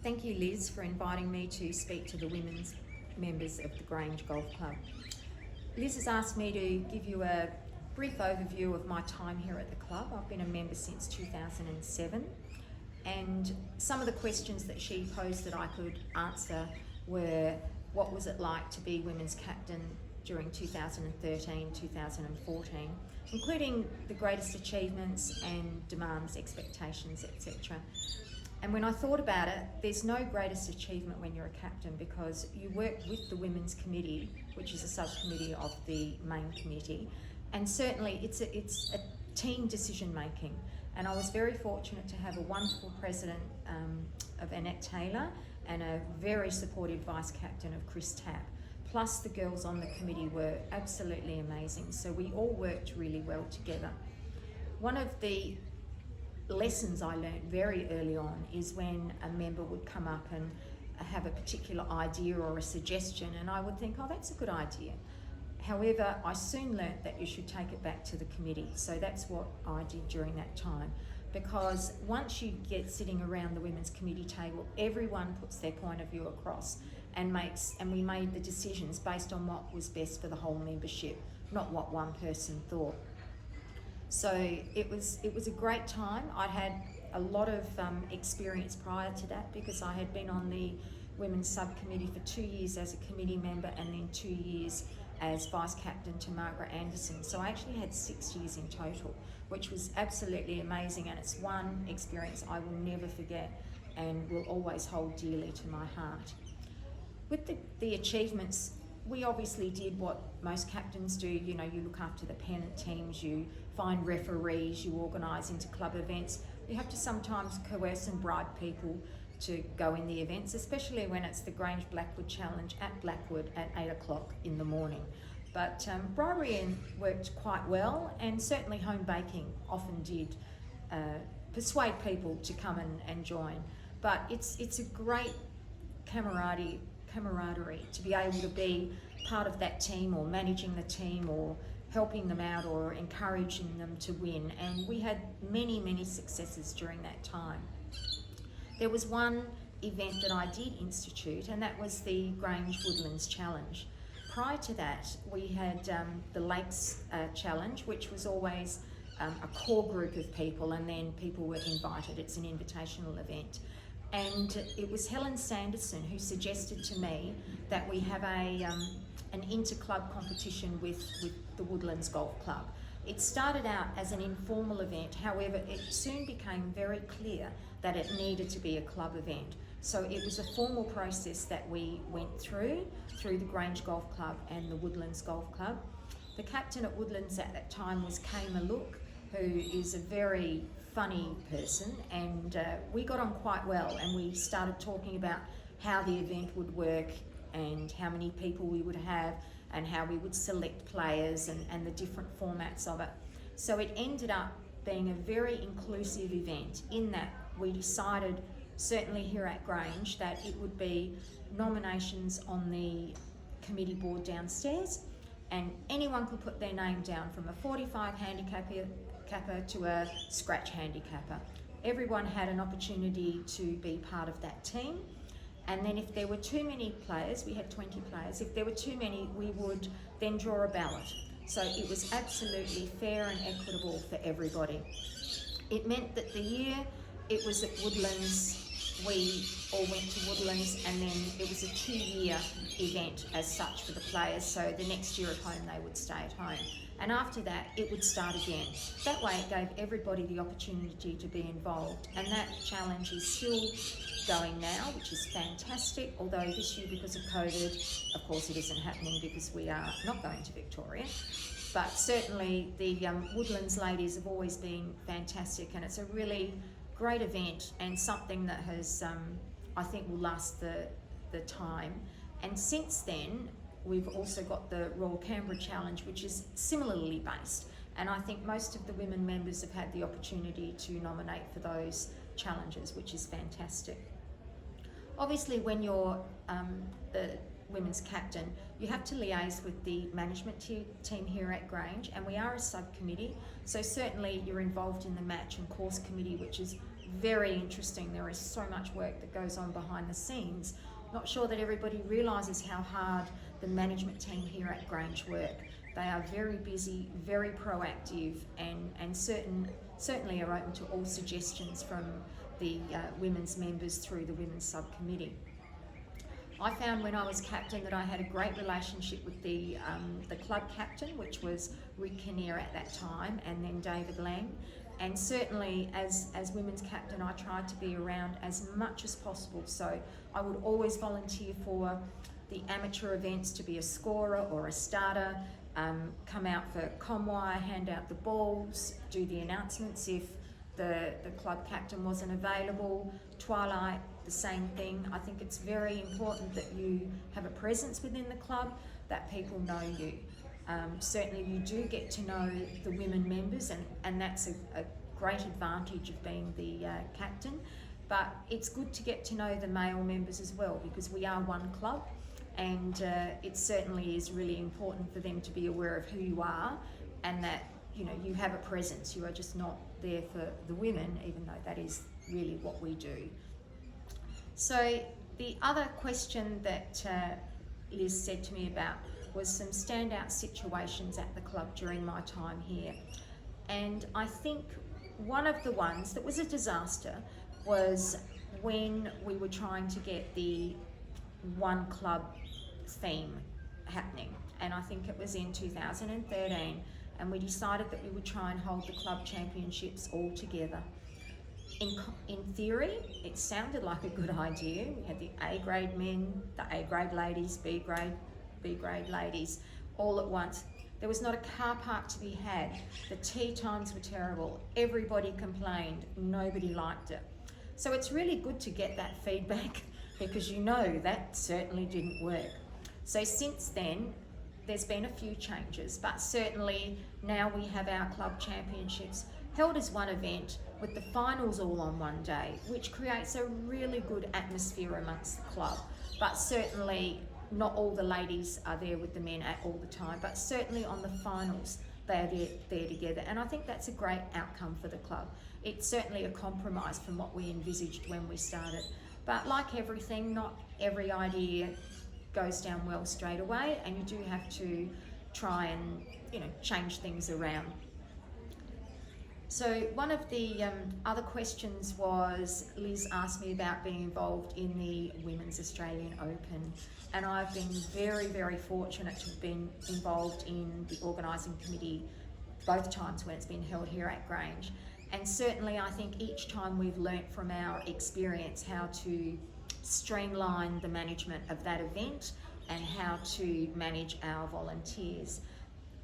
Thank you, Liz, for inviting me to speak to the women's members of the Grange Golf Club. Liz has asked me to give you a brief overview of my time here at the club. I've been a member since 2007, and some of the questions that she posed that I could answer were, what was it like to be women's captain during 2013, 2014, including the greatest achievements and demands, expectations, etc. And when I thought about it, there's no greatest achievement when you're a captain, because you work with the Women's Committee, which is a subcommittee of the main committee, and certainly it's a team decision making. And I was very fortunate to have a wonderful president of Annette Taylor and a very supportive vice captain of Chris Tapp. Plus the girls on the committee were absolutely amazing. So we all worked really well together. One of the lessons I learned very early on is when a member would come up and have a particular idea or a suggestion, and I would think, oh, that's a good idea. However, I soon learnt that you should take it back to the committee. So that's what I did during that time, because once you get sitting around the women's committee table, everyone puts their point of view across and we made the decisions based on what was best for the whole membership, not what one person thought. So it was a great time. I'd had a lot of experience prior to that, because I had been on the women's subcommittee for 2 years as a committee member and then 2 years as vice captain to Margaret Anderson. So I actually had 6 years in total, which was absolutely amazing, and it's one experience I will never forget and will always hold dearly to my heart. With the achievements, we obviously did what most captains do. You know, you look after the pennant teams, you find referees, you organise into club events. You have to sometimes coerce and bribe people to go in the events, especially when it's the Grange Blackwood Challenge at Blackwood at 8 o'clock in the morning. But bribery worked quite well, and certainly home baking often did persuade people to come and join. But it's a great camaraderie to be able to be part of that team, or managing the team, or helping them out, or encouraging them to win. And we had many successes during that time. There was one event that I did institute, and that was the Grange Woodlands Challenge. Prior to that, we had the Lakes Challenge, which was always a core group of people, and then people were invited. It's an invitational event. And it was Helen Sanderson who suggested to me that we have an inter-club competition with the Woodlands Golf Club. It started out as an informal event, however, it soon became very clear that it needed to be a club event. So it was a formal process that we went through the Grange Golf Club and the Woodlands Golf Club. The captain at Woodlands at that time was Kay Maluk, who is a very funny person, and we got on quite well, and we started talking about how the event would work and how many people we would have and how we would select players and the different formats of it. So it ended up being a very inclusive event, in that we decided, certainly here at Grange, that it would be nominations on the committee board downstairs, and anyone could put their name down, from a 45 handicapper to a scratch handicapper. Everyone had an opportunity to be part of that team. And then if there were too many players, we had 20 players, if there were too many, we would then draw a ballot. So it was absolutely fair and equitable for everybody. It meant that the year it was at Woodlands, we all went to Woodlands, and then it was a 2-year event as such for the players. So the next year at home, they would stay at home. And after that, it would start again. That way it gave everybody the opportunity to be involved. And that challenge is still going now, which is fantastic. Although this year, because of COVID, of course it isn't happening because we are not going to Victoria. But certainly the Woodlands ladies have always been fantastic, and it's a really great event, and something that has, I think, will last the time. And since then, we've also got the Royal Canberra Challenge, which is similarly based, and I think most of the women members have had the opportunity to nominate for those challenges, which is fantastic. Obviously, when you're the women's captain, you have to liaise with the management team here at Grange, and we are a subcommittee, so certainly you're involved in the match and course committee, which is very interesting. There is so much work that goes on behind the scenes. Not sure that everybody realises how hard the management team here at Grange work. They are very busy, very proactive, and certainly are open to all suggestions from the women's members through the women's subcommittee. I found when I was captain that I had a great relationship with the club captain, which was Rick Kinnear at that time, and then David Lang. And certainly as women's captain, I tried to be around as much as possible. So I would always volunteer for the amateur events to be a scorer or a starter, come out for Comwire, hand out the balls, do the announcements if the club captain wasn't available. Twilight, the same thing. I think it's very important that you have a presence within the club, that people know you. Certainly you do get to know the women members, and that's a great advantage of being the captain. But it's good to get to know the male members as well, because we are one club, and it certainly is really important for them to be aware of who you are, and that you have a presence. You are just not there for the women, even though that is really what we do. So the other question that Liz said to me about was some standout situations at the club during my time here. And I think one of the ones that was a disaster was when we were trying to get the one club theme happening. And I think it was in 2013, and we decided that we would try and hold the club championships all together. In theory, it sounded like a good idea. We had the A grade men, the A grade ladies, B grade ladies, all at once. There was not a car park to be had. The tea times were terrible. Everybody complained. Nobody liked it. So it's really good to get that feedback, because that certainly didn't work. So since then, there's been a few changes, but certainly now we have our club championships held as one event with the finals all on one day, which creates a really good atmosphere amongst the club. But certainly not all the ladies are there with the men at all the time, but certainly on the finals they are there together, and I think that's a great outcome for the club. It's certainly a compromise from what we envisaged when we started, but like everything, not every idea goes down well straight away, and you do have to try and change things around. So one of the other questions was, Liz asked me about being involved in the Women's Australian Open, and I've been very, very fortunate to have been involved in the organising committee both times when it's been held here at Grange. And certainly I think each time we've learnt from our experience how to streamline the management of that event and how to manage our volunteers.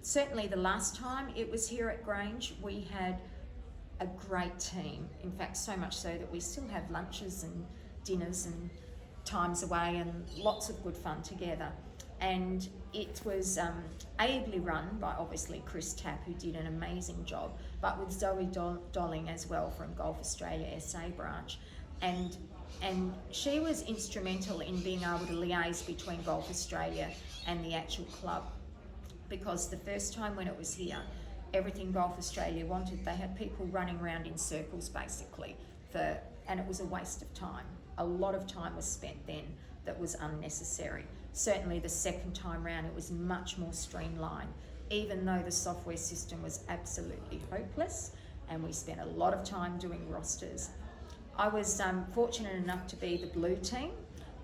Certainly the last time it was here at Grange, we had a great team. In fact, so much so that we still have lunches and dinners and times away and lots of good fun together. And it was ably run by obviously Chris Tapp, who did an amazing job, but with Zoe Dolling as well from Golf Australia SA branch. And she was instrumental in being able to liaise between Golf Australia and the actual club, because the first time when it was here, everything Golf Australia wanted, they had people running around in circles basically, and it was a waste of time. A lot of time was spent then that was unnecessary. Certainly the second time round it was much more streamlined, even though the software system was absolutely hopeless, and we spent a lot of time doing rosters. I was fortunate enough to be the blue team,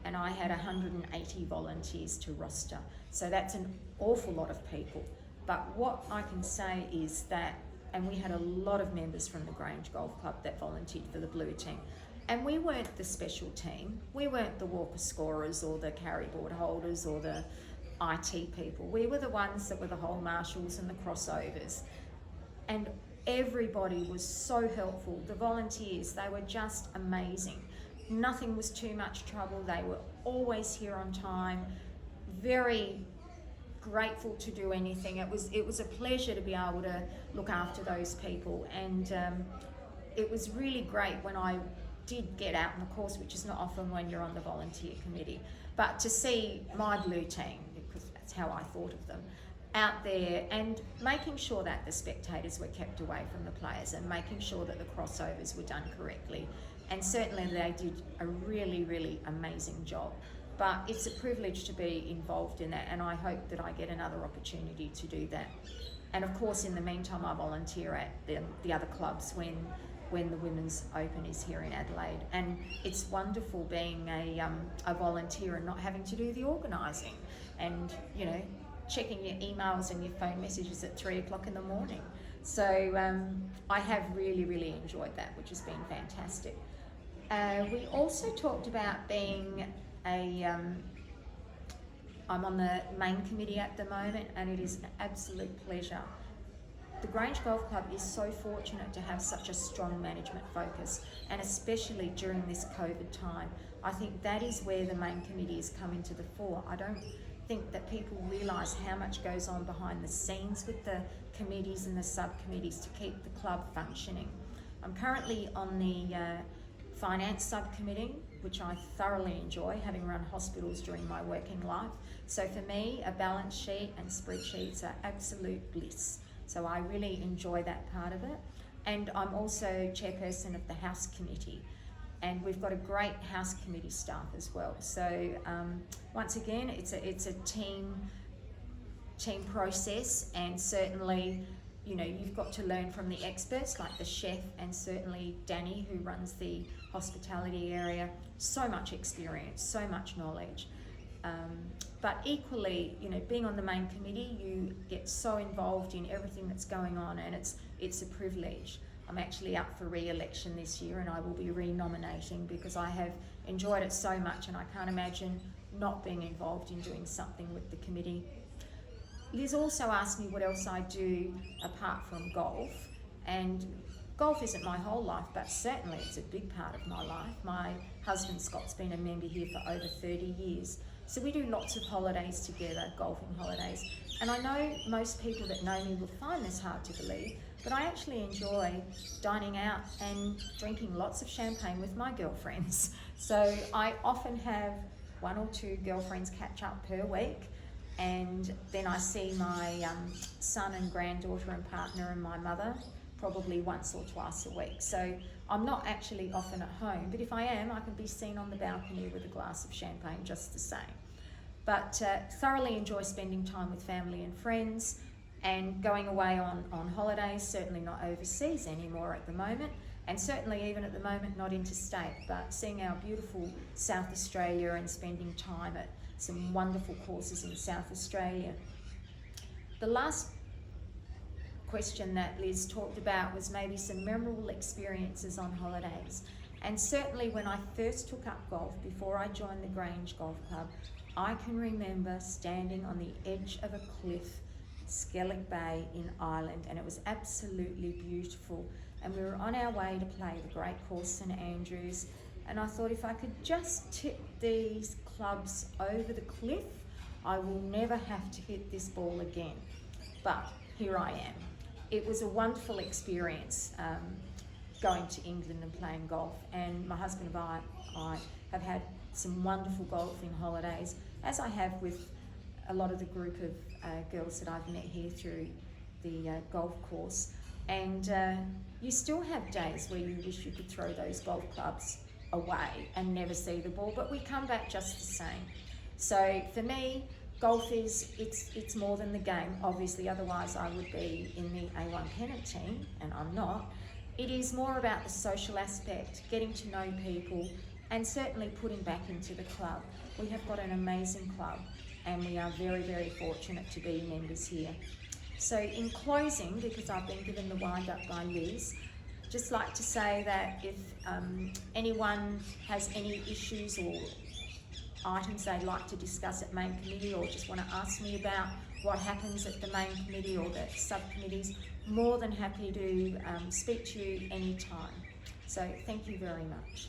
and I had 180 volunteers to roster. So that's an awful lot of people. But what I can say is that, and we had a lot of members from the Grange Golf Club that volunteered for the blue team. And we weren't the special team. We weren't the walker scorers or the carry board holders or the IT people. We were the ones that were the hole marshals and the crossovers. And everybody was so helpful. The volunteers, they were just amazing. Nothing was too much trouble. They were always here on time, very grateful to do anything. It was a pleasure to be able to look after those people, and it was really great when I did get out on the course, which is not often when you're on the volunteer committee, but to see my blue team, because that's how I thought of them, out there and making sure that the spectators were kept away from the players and making sure that the crossovers were done correctly. And certainly they did a really, really amazing job. But it's a privilege to be involved in that, and I hope that I get another opportunity to do that. And of course, in the meantime, I volunteer at the other clubs when the Women's Open is here in Adelaide. And it's wonderful being a volunteer and not having to do the organising and, you know, checking your emails and your phone messages at 3 o'clock in the morning. So I have really, really enjoyed that, which has been fantastic. We also talked about being I'm on the main committee at the moment, and it is an absolute pleasure. The Grange Golf Club is so fortunate to have such a strong management focus, and especially during this COVID time. I think that is where the main committee has come into the fore. I don't think that people realise how much goes on behind the scenes with the committees and the subcommittees to keep the club functioning. I'm currently on the finance subcommittee, which I thoroughly enjoy, having run hospitals during my working life. So for me, a balance sheet and spreadsheets are absolute bliss. So I really enjoy that part of it. And I'm also chairperson of the House Committee. And we've got a great House Committee staff as well. So once again, it's a team process, and certainly, you know, you've got to learn from the experts like the chef and certainly Danny, who runs the hospitality area. So much experience, so much knowledge. But equally, you know, being on the main committee, you get so involved in everything that's going on, and it's a privilege. I'm actually up for re-election this year, and I will be re-nominating because I have enjoyed it so much, and I can't imagine not being involved in doing something with the committee. Liz also asked me what else I do apart from golf, and golf isn't my whole life, but certainly it's a big part of my life. My husband Scott's been a member here for over 30 years, so we do lots of holidays together, golfing holidays. And I know most people that know me will find this hard to believe, but I actually enjoy dining out and drinking lots of champagne with my girlfriends. So I often have 1 or 2 girlfriends catch up per week, and then I see my son and granddaughter and partner and my mother probably once or twice a week. So I'm not actually often at home, but if I am, I can be seen on the balcony with a glass of champagne just the same. But thoroughly enjoy spending time with family and friends and going away on holidays, certainly not overseas anymore at the moment, and certainly even at the moment not interstate, but seeing our beautiful South Australia and spending time at some wonderful courses in South Australia. The last question that Liz talked about was maybe some memorable experiences on holidays. And certainly when I first took up golf, before I joined the Grange Golf Club, I can remember standing on the edge of a cliff, Skellig Bay in Ireland, and it was absolutely beautiful. And we were on our way to play the great course St Andrews, and I thought if I could just tip these clubs over the cliff, I will never have to hit this ball again. But here I am. It was a wonderful experience going to England and playing golf, and my husband and I have had some wonderful golfing holidays, as I have with a lot of the group of girls that I've met here through the golf course. And you still have days where you wish you could throw those golf clubs away and never see the ball, but we come back just the same. So for me, golf it's more than the game, obviously, otherwise I would be in the A1 pennant team, and I'm not. It is more about the social aspect, getting to know people, and certainly putting back into the club. We have got an amazing club, and we are very, very fortunate to be members here. So in closing, because I've been given the wind up by Liz, just like to say that if anyone has any issues or items they'd like to discuss at main committee, or just want to ask me about what happens at the main committee or the subcommittees, more than happy to speak to you anytime. So thank you very much.